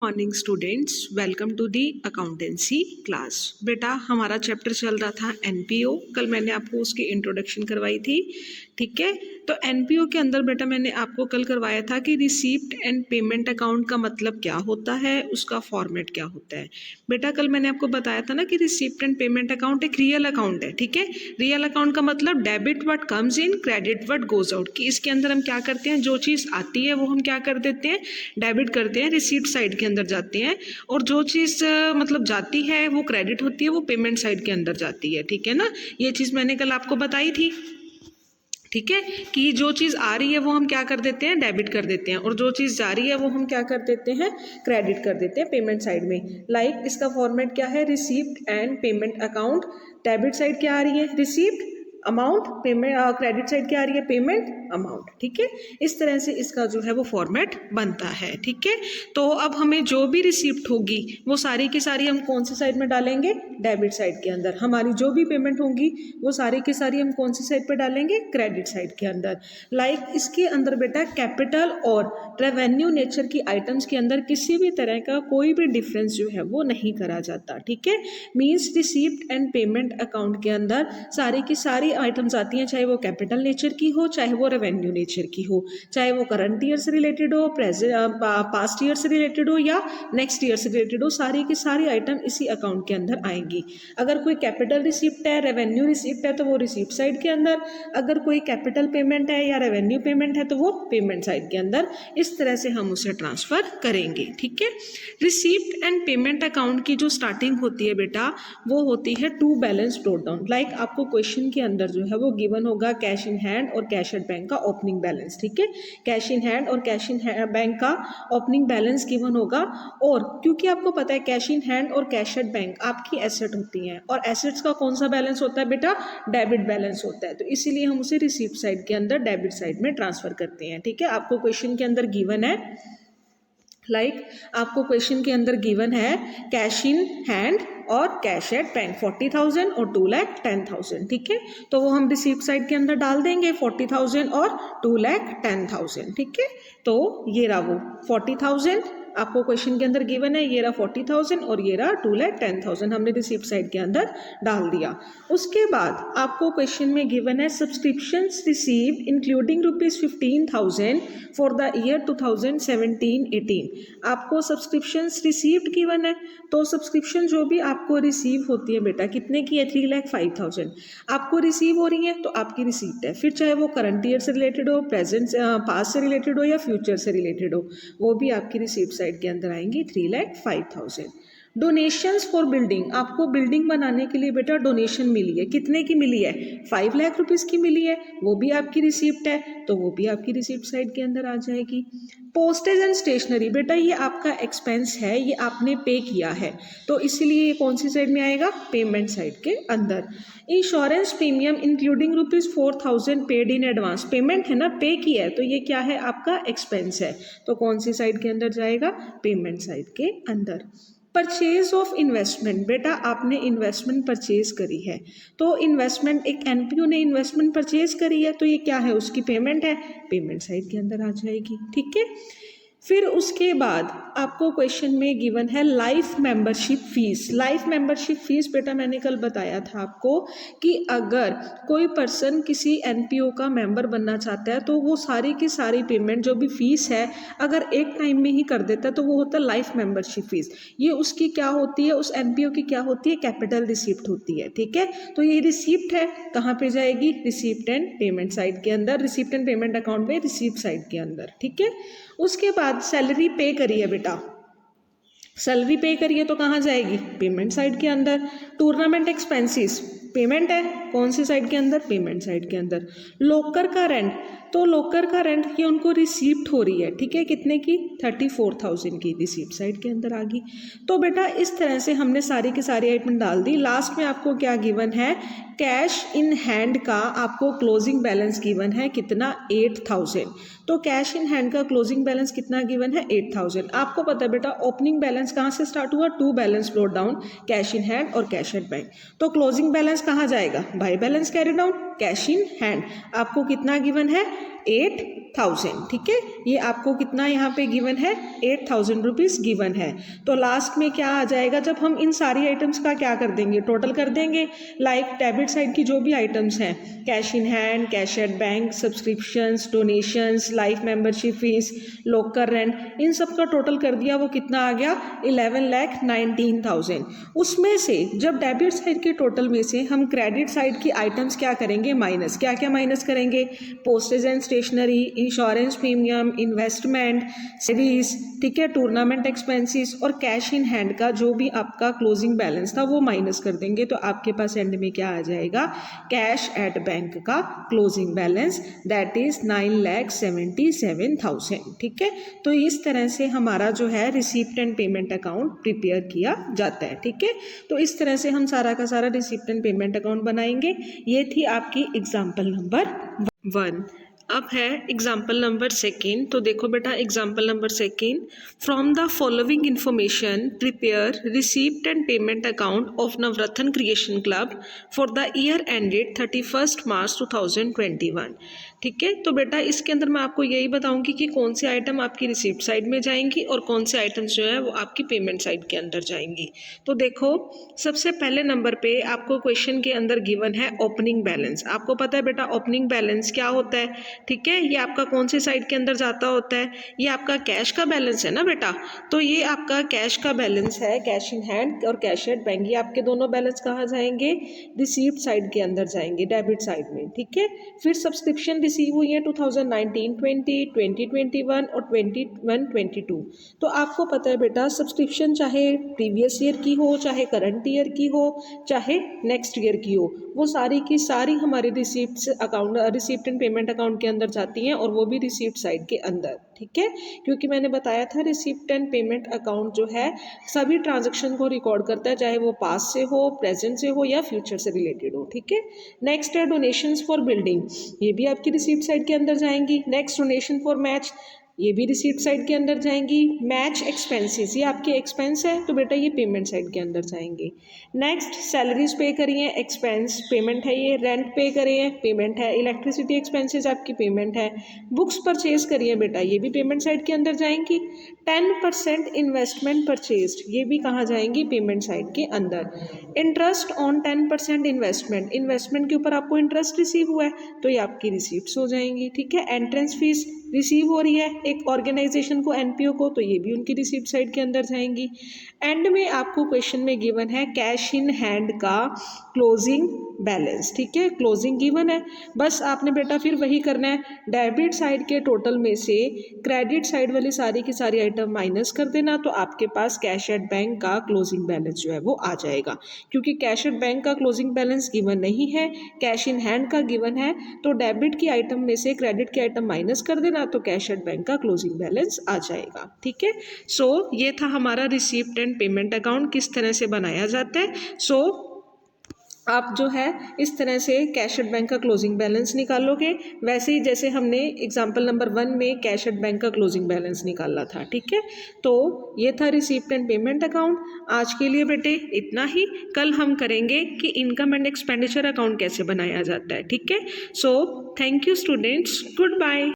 Morning students, welcome to the accountancy class. बेटा हमारा chapter चल रहा था एनपीओ। कल मैंने आपको उसकी इंट्रोडक्शन करवाई थी, ठीक है। तो एनपीओ के अंदर बेटा मैंने आपको कल करवाया था कि रिसीप्ट एंड पेमेंट अकाउंट का मतलब क्या होता है, उसका फॉर्मेट क्या होता है। बेटा कल मैंने आपको बताया था ना कि रिसीप्ट एंड पेमेंट अकाउंट एक रियल अकाउंट है, ठीक है। रियल अकाउंट का मतलब debit what comes in, credit what goes out. कि इसके अंदर हम क्या करते हैं, जो चीज़ आती है वो हम क्या कर देते हैं, डेबिट करते हैं, रिसीप्ट साइड के अंदर जाती हैं। और जो चीज़ मतलब जाती है वो क्रेडिट होती है, वो पेमेंट साइड के अंदर जाती है, ठीक है ना। ये चीज़ मैंने कल आपको बताई थी, ठीक है, कि जो चीज़ आ रही है वो हम क्या कर देते हैं, डेबिट कर देते हैं, और जो चीज़ जा रही है वो हम क्या कर देते हैं, क्रेडिट कर देते हैं पेमेंट साइड में। लाइक इसका फॉर्मेट क्या है, receipt and payment account. Debit side क्या आ रही है, receipt amount, payment credit side क्या आ रही है, पेमेंट अमाउंट, ठीक है। इस तरह से इसका जो है वो फॉर्मेट बनता है, ठीक है। तो अब हमें जो भी रिसीप्ट होगी वो सारी की सारी हम कौन सी साइड में डालेंगे, डेबिट साइड के अंदर। हमारी जो भी पेमेंट होंगी वो सारी की सारी हम कौन सी साइड पे डालेंगे, क्रेडिट साइड के अंदर। लाइक इसके अंदर बेटा कैपिटल और रेवेन्यू नेचर की आइटम्स के अंदर किसी भी तरह का कोई भी डिफरेंस जो है वो नहीं करा जाता, ठीक है। Means receipt and payment account के अंदर सारी की सारी आइटम्स आती हैं, चाहे वो कैपिटल नेचर की हो, चाहे वो रेवेन्यू नेचर की हो, चाहे वो करंट ईयर से रिलेटेड हो, पास्ट ईयर से रिलेटेड हो या नेक्स्ट ईयर से रिलेटेड हो, सारी की सारी आइटम इसी अकाउंट के अंदर आएंगी। अगर कोई कैपिटल रिसिप्ट है, रेवेन्यू रिसिप्ट है, तो वो रिसिप्ट साइड के अंदर। अगर कोई कैपिटल पेमेंट है या रेवेन्यू पेमेंट है तो वो पेमेंट साइड के अंदर। इस तरह से हम उसे ट्रांसफर करेंगे, ठीक है। रिसिप्ट एंड पेमेंट अकाउंट की जो स्टार्टिंग होती है बेटा वो होती है to balance brought down. Like आपको क्वेश्चन के अंदर जो है वो गिवन होगा कैश इन हैंड और कैश एट बैंक का ओपनिंग बैलेंस, ठीक है। कैश इन हैंड और कैश इन बैंक का ओपनिंग बैलेंस गिवन होगा। और क्योंकि आपको पता है कैश इन हैंड और कैश एट बैंक आपकी एसेट होती हैं, और एसेट्स का कौन सा बैलेंस होता है बेटा, डेबिट बैलेंस होता है। तो इसीलिए हम उसे रिसीप्ट साइड के अंदर डेबिट साइड में ट्रांसफर करते हैं, ठीक है। आपको क्वेश्चन के अंदर गिवन है, आपको क्वेश्चन के अंदर गिवन है कैश इन हैंड और कैश एट बैंक 40,000 और 2,10,000, ठीक है। तो वो हम रिसीप्ट साइड के अंदर डाल देंगे 40,000 और 2,10,000, ठीक है। तो ये रहा वो 40,000 आपको क्वेश्चन के अंदर गिवन है, ये रहा 40,000 और ये रहा 2,10,000 हमने रिसीप्ट साइड के अंदर डाल दिया। उसके बाद आपको क्वेश्चन में गिवन है subscriptions received including ₹15,000 for the year 2017-18। आपको सब्सक्रिप्शंस रिसीव्ड गिवन है, तो सब्सक्रिप्शन जो भी आपको रिसीव होती है बेटा कितने की है, 3,05,000 आपको रिसीव हो रही है, तो आपकी रिसीप्ट है। फिर चाहे वो करंट ईयर से रिलेटेड हो, प्रेजेंट पास्ट से रिलेटेड हो या फ्यूचर से रिलेटेड हो, वो भी आपकी रिसीप्ट साइड के अंदर आएंगी 3,05,000। डोनेशंस फॉर बिल्डिंग, आपको बिल्डिंग बनाने के लिए बेटा डोनेशन मिली है, कितने की मिली है, 5 लाख रुपीस की मिली है, वो भी आपकी रिसीप्ट है, तो वो भी आपकी रिसीप्ट साइड के अंदर आ जाएगी। पोस्टेज एंड स्टेशनरी, बेटा ये आपका एक्सपेंस है, ये आपने पे किया है, तो इसीलिए ये कौन सी साइड में आएगा, पेमेंट साइड के अंदर। Insurance premium including ₹4,000 paid in advance, payment है ना, पे किया है, तो ये क्या है, आपका एक्सपेंस है, तो कौन सी साइड के अंदर जाएगा, पेमेंट साइड के अंदर। परचेज ऑफ इन्वेस्टमेंट, बेटा आपने इन्वेस्टमेंट परचेज करी है, तो इन्वेस्टमेंट एक एनपीओ ने इन्वेस्टमेंट परचेज करी है, तो ये क्या है, उसकी पेमेंट है, पेमेंट साइड के अंदर आ जाएगी, ठीक है। फिर उसके बाद आपको क्वेश्चन में गिवन है life membership fees. Life membership fees बेटा मैंने कल बताया था आपको कि अगर कोई पर्सन किसी एनपीओ का मेंबर बनना चाहता है तो वो सारी की सारी पेमेंट जो भी फीस है अगर एक टाइम में ही कर देता है तो वो होता है लाइफ मेंबरशिप फीस। ये उसकी क्या होती है, उस एनपीओ की क्या होती है, कैपिटल रिसिप्ट होती है, ठीक है। तो ये रिसिप्ट है, कहाँ पे जाएगी, रिसिप्ट एंड पेमेंट साइड के अंदर, रिसिप्ट एंड पेमेंट अकाउंट में रिसिप्ट साइड के अंदर, ठीक है। उसके बाद सैलरी पे करिए बेटा, सैलरी पे करिए तो कहाँ जाएगी, पेमेंट साइड के अंदर। टूर्नामेंट एक्सपेंसेस पेमेंट है, कौन सी साइड के अंदर, पेमेंट साइड के अंदर। लोकर का रेंट, तो लोकर का रेंट ये उनको रिसीप्ट हो रही है, ठीक है, कितने की, 34,000 की, रिसीप्ट साइड के अंदर आ गई। तो बेटा इस तरह से हमने सारी की सारी आइटम डाल दी। लास्ट में आपको क्या गिवन है, कैश इन हैंड का आपको क्लोजिंग बैलेंस गिवन है कितना, 8,000। तो कैश इन हैंड का क्लोजिंग बैलेंस कितना गिवन है, 8,000। आपको पता है बेटा ओपनिंग बैलेंस कहाँ से स्टार्ट हुआ, to balance brought down, cash in hand और कैश एट बैंक। तो क्लोजिंग बैलेंस कहाँ जाएगा, by balance carry down, cash in hand. आपको कितना गिवन है, 8,000, ठीक है। ये आपको कितना यहाँ पे गिवन है, 8,000 रुपीज़ गिवन है। तो लास्ट में क्या आ जाएगा, जब हम इन सारी आइटम्स का क्या कर देंगे, टोटल कर देंगे। लाइक डेबिट साइड की जो भी आइटम्स हैं, cash in hand, cash at bank, subscriptions, donations, life membership fees, locker rent, इन सब का टोटल कर दिया, वो कितना आ गया, 11,19,000। उसमें से जब डेबिट साइड के टोटल में से हम क्रेडिट साइड की आइटम्स क्या करेंगे, माइनस। क्या क्या माइनस करेंगे, postage and stationery, insurance premium, investment, series, ठीक है, टूर्नामेंट एक्सपेंसेस और कैश इन हैंड का जो भी आपका क्लोजिंग बैलेंस था वो माइनस कर देंगे। तो आपके पास एंड में क्या आ जाएगा, कैश एट बैंक का क्लोजिंग बैलेंस, दैट इज 9,77,000, ठीक है। तो इस तरह से हमारा जो है receipt and payment account prepare किया जाता है, ठीक है। तो इस तरह से हम सारा का सारा रिसीप्ट एंड पेमेंट अकाउंट बनाएंगे। ये थी आपकी एग्जाम्पल नंबर 1। अब है एग्जाम्पल नंबर 2। तो देखो बेटा, example number 2, from the following information prepare receipt and payment account of Navratna creation club for the year ended 31 मार्च 2021, ठीक है। तो बेटा इसके अंदर मैं आपको यही बताऊंगी कि कौन सी आइटम आपकी रिसीप्ट साइड में जाएंगी और कौन से आइटम्स जो है वो आपकी पेमेंट साइड के अंदर जाएंगी। तो देखो, सबसे पहले नंबर पे आपको क्वेश्चन के अंदर गिवन है ओपनिंग बैलेंस। आपको पता है बेटा ओपनिंग बैलेंस क्या होता है, ठीक है। ये आपका कौन से साइड के अंदर जाता होता है, ये आपका कैश का बैलेंस है ना बेटा। तो ये आपका कैश का बैलेंस है, कैश इन हैंड और कैश एट बैंक। ये आपके दोनों बैलेंस कहाँ जाएंगे, रिसीप्ट साइड के अंदर जाएंगे, डेबिट साइड में, ठीक है। फिर सब्सक्रिप्शन रिसीव हुई है 2019-20, 2021 और 21-22। तो आपको पता है बेटा सब्सक्रिप्शन चाहे प्रीवियस ईयर की हो, चाहे करंट ईयर की हो, चाहे नेक्स्ट ईयर की हो, वो सारी की सारी हमारी receipt account, receipt and payment account के अंदर जाती हैं, और वो भी रिसीप्ट साइड के अंदर, ठीक है। क्योंकि मैंने बताया था रिसीप्ट एंड पेमेंट अकाउंट जो है सभी ट्रांजैक्शन को रिकॉर्ड करता है, चाहे वो पास्ट से हो, प्रेजेंट से हो या फ्यूचर से रिलेटेड हो, ठीक है। नेक्स्ट है डोनेशंस फॉर बिल्डिंग, ये भी आपकी रिसीप्ट साइड के अंदर जाएंगी। नेक्स्ट डोनेशन फॉर मैच, ये भी रिसीप्ट साइड के अंदर जाएंगी। मैच एक्सपेंसेस, ये आपके एक्सपेंस है, तो बेटा ये पेमेंट साइड के अंदर जाएंगे। नेक्स्ट सैलरीज पे करी है, एक्सपेंस पेमेंट है ये। रेंट पे करे हैं, पेमेंट है। इलेक्ट्रिसिटी एक्सपेंसेस आपकी पेमेंट है। बुक्स परचेज करी है बेटा, ये भी पेमेंट साइड के अंदर जाएंगी। 10% इन्वेस्टमेंट परचेज, ये भी कहाँ जाएंगी, पेमेंट साइड के अंदर। इंटरेस्ट ऑन 10% इन्वेस्टमेंट, इन्वेस्टमेंट के ऊपर आपको इंटरेस्ट रिसीव हुआ है, तो ये आपकी रिसीप्ट्स हो जाएंगी, ठीक है। एंट्रेंस फीस रिसीव हो रही है एक ऑर्गेनाइजेशन को, एनपीओ को, तो ये भी उनकी रिसीप्ट साइड के अंदर जाएंगी। एंड में आपको क्वेश्चन में गिवन है कैश इन हैंड का क्लोजिंग बैलेंस, ठीक है। क्लोजिंग गिवन है, बस आपने बेटा फिर वही करना है, डेबिट साइड के टोटल में से क्रेडिट साइड वाली सारी की सारी आइटम माइनस कर देना, तो आपके पास कैश एट बैंक का क्लोजिंग बैलेंस जो है वो आ जाएगा। क्योंकि कैश एट बैंक का क्लोजिंग बैलेंस गिवन नहीं है, कैश इन हैंड का गिवन है, तो डेबिट की आइटम में से क्रेडिट की आइटम माइनस कर देना, तो कैश एट बैंक का क्लोजिंग बैलेंस आ जाएगा, ठीक है। सो ये था हमारा रिसीप्ट एंड पेमेंट अकाउंट किस तरह से बनाया जाता है। सो आप जो है इस तरह से कैश एट बैंक का क्लोजिंग बैलेंस निकालोगे, वैसे ही जैसे हमने एग्जाम्पल नंबर 1 में कैश एट बैंक का क्लोजिंग बैलेंस निकाला था, ठीक है। तो ये था रिसीप्ट एंड पेमेंट अकाउंट। आज के लिए बेटे इतना ही, कल हम करेंगे कि इनकम एंड एक्सपेंडिचर अकाउंट कैसे बनाया जाता है, ठीक है। So thank you students, good bye.